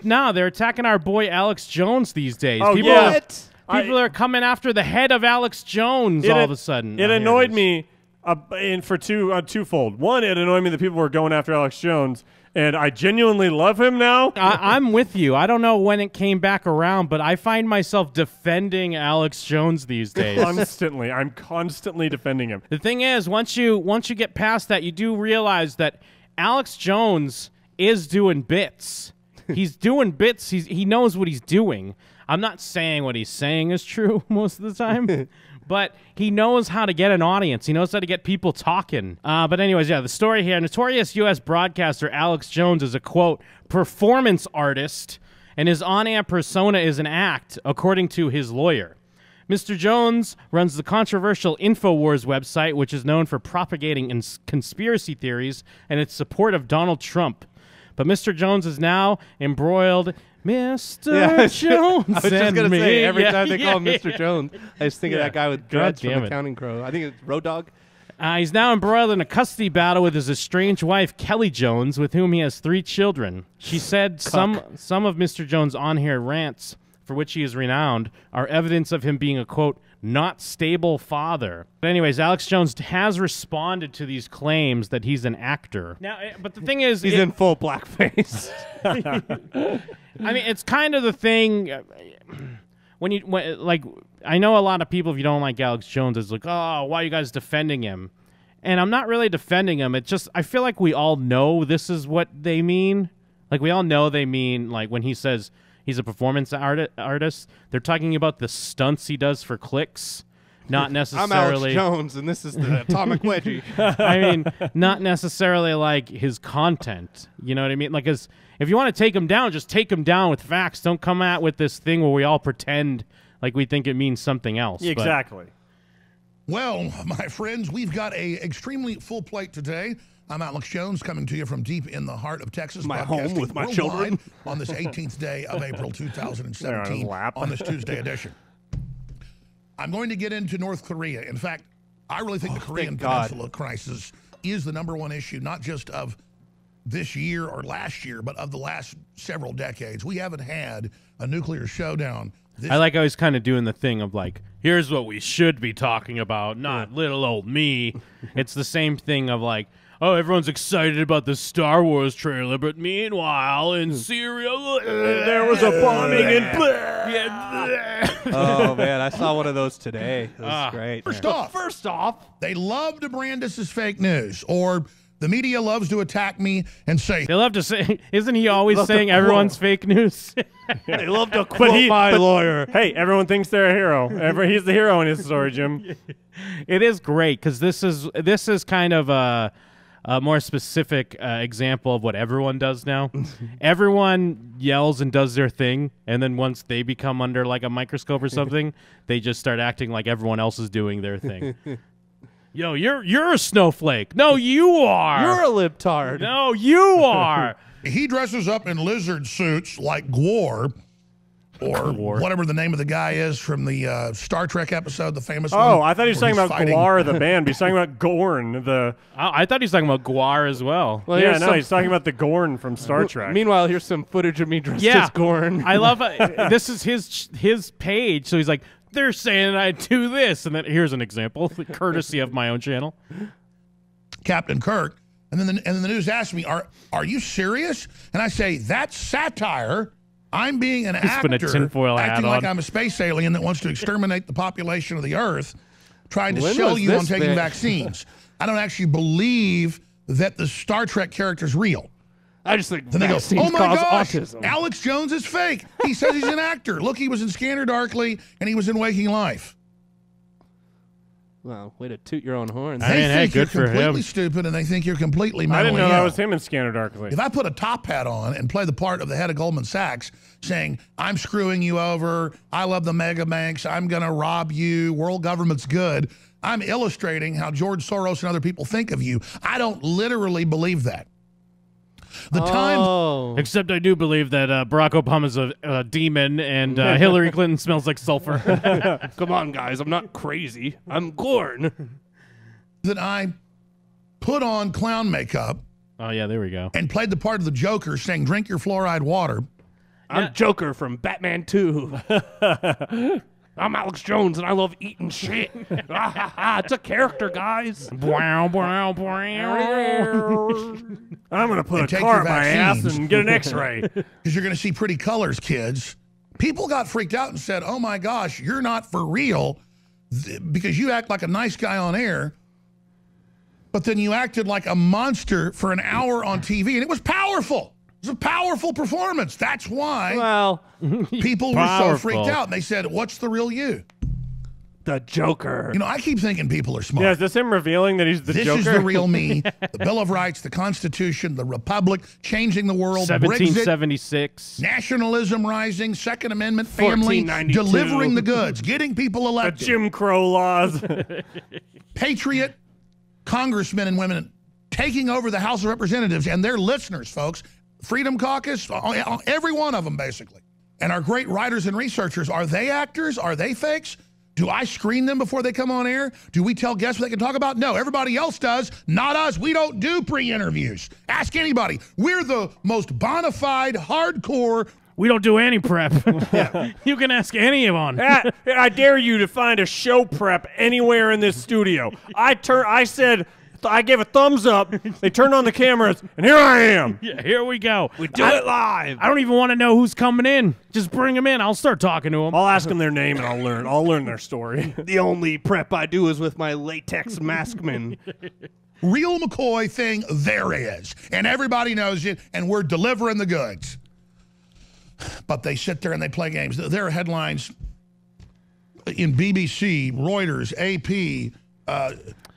No, they're attacking our boy Alex Jones these days. Oh, people yeah. people are coming after the head of Alex Jones all of a sudden. It annoyed me for twofold. One, it annoyed me that people were going after Alex Jones, and I genuinely love him now. I'm with you. I don't know when it came back around, but I find myself defending Alex Jones these days. Constantly. I'm constantly defending him. The thing is, once you get past that, you do realize that Alex Jones is doing bits. He's doing bits. He knows what he's doing. I'm not saying what he's saying is true most of the time, but he knows how to get an audience. He knows how to get people talking. But anyways, yeah, the story here. Notorious U.S. broadcaster Alex Jones is a, quote, performance artist, and his on-air persona is an act, according to his lawyer. Mr. Jones runs the controversial Infowars website, which is known for propagating conspiracy theories and its support of Donald Trump. But Mr. Jones is now embroiled. Mr. Jones. I was just going to say, every time they call him yeah. Mr. Jones, I just think of that guy with dreads from Accounting Crow. I think it's Road Dogg. He's now embroiled in a custody battle with his estranged wife, Kelly Jones, with whom he has 3 children. She said some of Mr. Jones' on-air rants, for which he is renowned, are evidence of him being a, quote, not stable father. But anyways, Alex Jones has responded to these claims that he's an actor. Now, but the thing is... He's in full blackface. I mean, it's kind of the thing... Like, I know a lot of people, if you don't like Alex Jones, it's like, oh, why are you guys defending him? And I'm not really defending him. It's just, I feel like we all know this is what they mean. Like, we all know they mean, like, when he says... he's a performance artist. They're talking about the stunts he does for clicks, not necessarily... I'm Alex Jones, and this is the Atomic Wedgie. I mean, not necessarily like his content. You know what I mean? Like, if you want to take him down, just take him down with facts. Don't come out with this thing where we all pretend like we think it means something else. Yeah, exactly. Well, my friends, we've got a extremely full plate today. I'm Alex Jones, coming to you from deep in the heart of Texas. My home with my children. On this 18th day of April 2017, on this Tuesday edition. I'm going to get into North Korea. In fact, I really think the Korean Peninsula crisis is the #1 issue, not just of this year or last year, but of the last several decades. We haven't had a nuclear showdown. I like how he's kind of doing the thing of like, here's what we should be talking about, not little old me. It's the same thing of like, oh, everyone's excited about the Star Wars trailer, but meanwhile, in Syria, there was a bombing in... Oh, man, I saw one of those today. It was great. First off, they love to brand us as fake news, or the media loves to attack me and say... They love to say... Isn't he always saying everyone's fake news? They love to quote my lawyer. Hey, everyone thinks they're a hero. He's the hero in his story, Jim. It is great, because this is kind of a more specific example of what everyone does now. Everyone yells and does their thing, and then once they become under like a microscope or something, they just start acting like everyone else is doing their thing. Yo, you're a snowflake. No, you are. You're a libtard. No, you are. He dresses up in lizard suits like Gwar, or whatever the name of the guy is from the Star Trek episode, the famous one. Oh, I thought he was talking about Gwar, the band, but he's talking about Gorn, the... I thought he was talking about Gwar as well. Yeah, no, he's talking about the Gorn from Star Trek. Meanwhile, here's some footage of me dressed as Gorn. I love this is his page, so he's like, they're saying I do this, and then here's an example, courtesy of my own channel. Captain Kirk, and then the news asks me, "Are you serious?" And I say, "That's satire. I'm being an actor, acting like I'm a space alien that wants to exterminate the population of the Earth, trying to sell you on taking vaccines. I don't actually believe that the Star Trek character's real." I just think then they go, "Oh my gosh, autism. Alex Jones is fake. He says he's an actor. Look, he was in Scanner Darkly and he was in Waking Life." Well, way to toot your own horn. They think you're completely stupid, and they think you're completely mentally I didn't know ill. that was him in Scanner Darkly. If I put a top hat on and play the part of the head of Goldman Sachs saying, "I'm screwing you over, I love the mega banks, I'm going to rob you, world government's good," I'm illustrating how George Soros and other people think of you. I don't literally believe that. Except I do believe that Barack Obama's a demon and Hillary Clinton smells like sulfur. Come on, guys. I'm not crazy. I'm Gorn. That I put on clown makeup. Oh, yeah, there we go. And played the part of the Joker saying, "Drink your fluoride water." I'm Joker from Batman 2. I'm Alex Jones, and I love eating shit. It's a character, guys. Wow, wow, wow. I'm going to put a car in my ass and get an x-ray. Because you're going to see pretty colors, kids. People got freaked out and said, oh, my gosh, you're not for real because you act like a nice guy on air, but then you acted like a monster for an hour on TV, and it was powerful. It was a powerful performance. That's why people were so freaked out. And they said, what's the real you? The Joker. You know, I keep thinking people are smart. Yeah, is this him revealing that he's the Joker? This is the real me. The Bill of Rights, the Constitution, the Republic, changing the world, 1776. Brexit, nationalism rising, Second Amendment, family, delivering the goods, getting people elected. The Jim Crow laws. Patriot congressmen and women taking over the House of Representatives and their listeners, folks. Freedom Caucus, every one of them, basically. And our great writers and researchers, are they actors? Are they fakes? Do I screen them before they come on air? Do we tell guests what they can talk about? No, everybody else does, not us. We don't do pre-interviews. Ask anybody. We're the most bona fide, hardcore. We don't do any prep. You can ask anyone. I dare you to find a show prep anywhere in this studio. I gave a thumbs up. They turned on the cameras, and here I am. Yeah, here we go. We do it live. I don't even want to know who's coming in. Just bring them in. I'll start talking to them. I'll ask them their name, and I'll learn their story. The only prep I do is with my latex maskman. Real McCoy thing there is, and everybody knows it, and we're delivering the goods. But they sit there and they play games. There are headlines in BBC, Reuters, AP.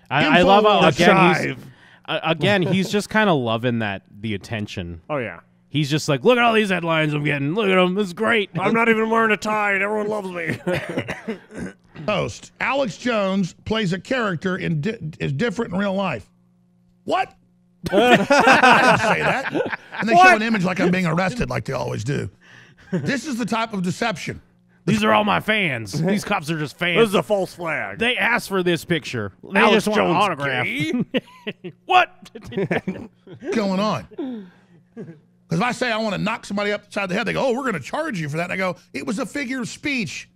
I love how again he's just kind of loving the attention. Oh yeah, he's just like, look at all these headlines I'm getting. Look at them, this is great. I'm not even wearing a tie, and everyone loves me. Host Alex Jones plays a character is different in real life. What? I didn't say that. And they show an image like I'm being arrested, like they always do. This is the type of deception. These are all my fans. These cops are just fans. This is a false flag. They asked for this picture. They Alex just want an Jones autograph. What? What's going on? Because if I say I want to knock somebody upside the head, they go, oh, we're going to charge you for that. And I go, it was a figure of speech,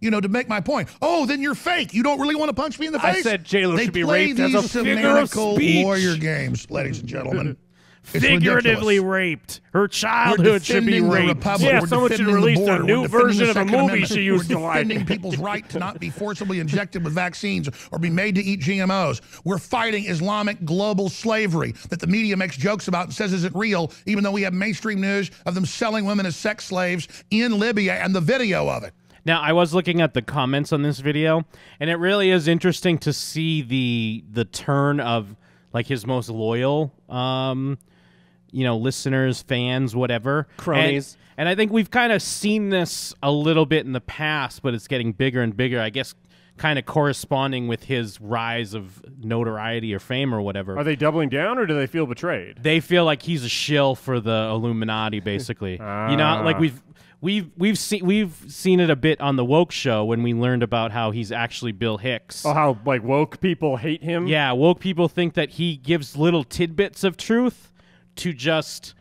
you know, to make my point. Oh, then you're fake. You don't really want to punch me in the face? I said J-Lo should be raped as a figure of speech. Lawyer games, ladies and gentlemen. Figuratively raped. Her childhood should be raped. Yeah, someone should release a new version of a movie she used to like. We're defending people's right to not be forcibly injected with vaccines or be made to eat GMOs. We're fighting Islamic global slavery that the media makes jokes about and says isn't real, even though we have mainstream news of them selling women as sex slaves in Libya and the video of it. Now, I was looking at the comments on this video, and it really is interesting to see the turn of like his most loyal you know, listeners, fans, whatever. Cronies. And I think we've kind of seen this a little bit in the past, but it's getting bigger and bigger, I guess, kind of corresponding with his rise of notoriety or fame or whatever. Are they doubling down, or do they feel betrayed? They feel like he's a shill for the Illuminati, basically. You know, like we've seen it a bit on the Woke Show when we learned about how he's actually Bill Hicks. Oh, how like woke people hate him? Yeah, woke people think that he gives little tidbits of truth to just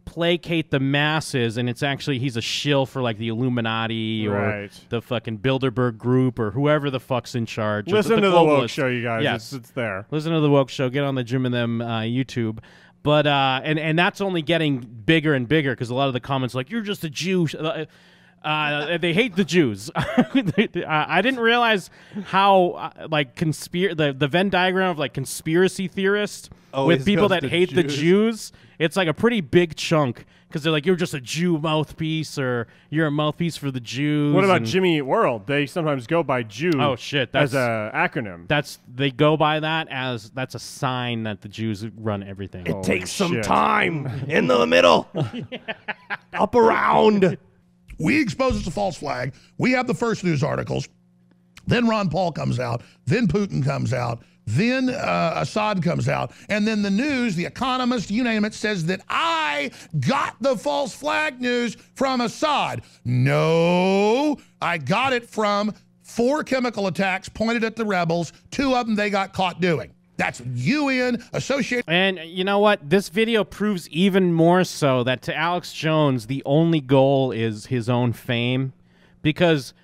placate the masses, and it's actually he's a shill for like the Illuminati or the fucking Bilderberg Group or whoever the fuck's in charge. Listen to the Woke Show, you guys. Yes. It's there. Listen to the Woke Show. Get on the Jim and Them YouTube. But and that's only getting bigger and bigger because a lot of the comments are like, you're just a Jew. They hate the Jews. I didn't realize how like the Venn diagram of like conspiracy theorists with people that hate the Jews. It's like a pretty big chunk because they're like, you're just a Jew mouthpiece or you're a mouthpiece for the Jews. What about Jimmy Eat World? They sometimes go by Jew. Oh shit, as a acronym. They go by that as that's a sign that the Jews run everything. It takes some time in the middle, up around. We expose it's a false flag. We have the first news articles. Then Ron Paul comes out. Then Putin comes out. Then Assad comes out. And then the news, The Economist, you name it, says that I got the false flag news from Assad. No, I got it from 4 chemical attacks pointed at the rebels. 2 of them they got caught doing. That's UN associated. And you know what? This video proves even more so that to Alex Jones, the only goal is his own fame. Because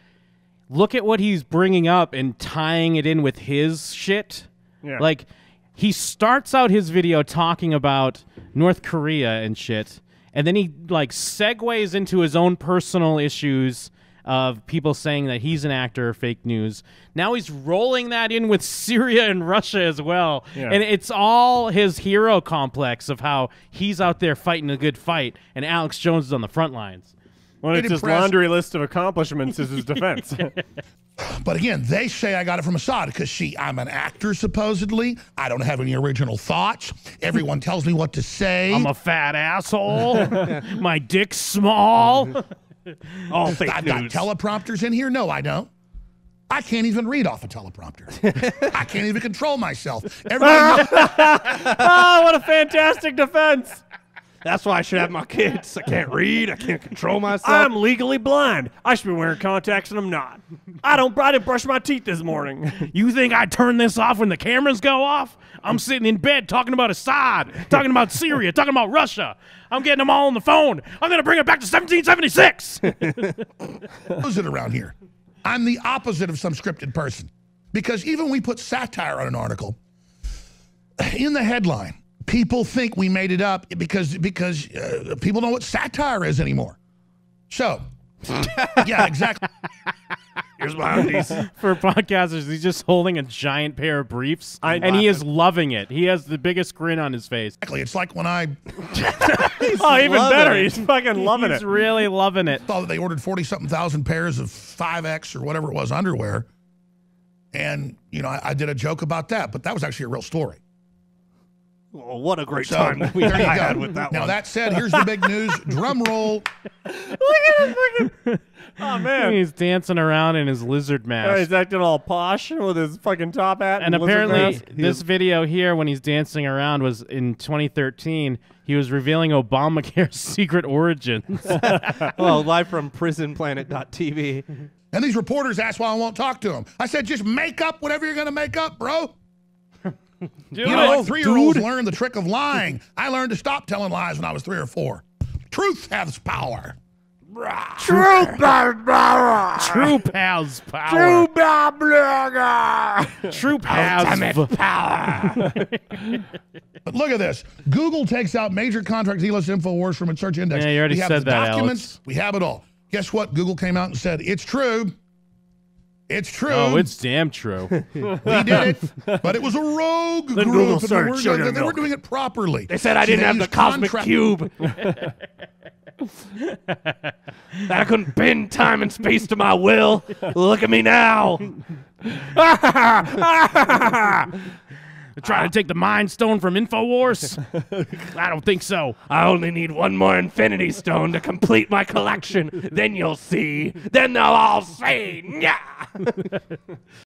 look at what he's bringing up and tying it in with his shit. Yeah. Like, he starts out his video talking about North Korea and shit, and then he, like, segues into his own personal issues of people saying that he's an actor or fake news. Now he's rolling that in with Syria and Russia as well. Yeah. And it's all his hero complex of how he's out there fighting a good fight and Alex Jones is on the front lines. Well, it's his laundry list of accomplishments is his defense. But again, they say I got it from Assad because, I'm an actor, supposedly. I don't have any original thoughts. Everyone tells me what to say. I'm a fat asshole. My dick's small. All fake I've news. got teleprompters in here. No, I don't. I can't even read off a teleprompter. I can't even control myself. Everybody Oh, what a fantastic defense. That's why I should have my kids. I can't read. I can't control myself. I'm legally blind. I should be wearing contacts and I'm not. I didn't brush my teeth this morning. You think I turn this off when the cameras go off? I'm sitting in bed talking about Assad, talking about Syria, talking about Russia. I'm getting them all on the phone. I'm going to bring it back to 1776. opposite around here. I'm the opposite of some scripted person. Because even when we put satire on an article, in the headline, people think we made it up because people know what satire is anymore. So, yeah, exactly. Here's my undies. For podcasters, he's just holding a giant pair of briefs, and he is loving it. He has the biggest grin on his face. Exactly. It's like when I Oh, even better. He's fucking loving He's it. really loving it. saw that they ordered 40-something thousand pairs of 5X or whatever it was underwear. And, I did a joke about that, but that was actually a real story. Oh, what a great So, time that we there you had go. with that Now, one. that said, here's the big news. Drum roll. Oh, man. He's dancing around in his lizard mask. He's acting all posh with his fucking top hat. And lizard apparently, mask. this video here, when he's dancing around, was in 2013. He was revealing Obamacare's secret origins. Well, live from prisonplanet.tv. And these reporters asked why I won't talk to them. I said, just make up whatever you're going to make up, bro. Dude, 3-year-olds learn the trick of lying. I learned to stop telling lies when I was 3 or 4. Truth has power. Truth has power. Troop has power. Troop has power. But look at this. Google takes out major contract deal list Infowars from its search index. Yeah, you already we have said the that, documents. Alex. We have it all. Guess what? Google came out and said, it's true. It's true. Oh, it's damn true. We did it, but it was a rogue group. Google and started sugar they were milk. doing it properly. They said I didn't have the used cosmic contract- cube. That I couldn't bend time and space to my will. Look at me now. Trying to take the Mind Stone from Infowars? I don't think so. I only need one more Infinity Stone to complete my collection. Then you'll see. Then they'll all see. Yeah.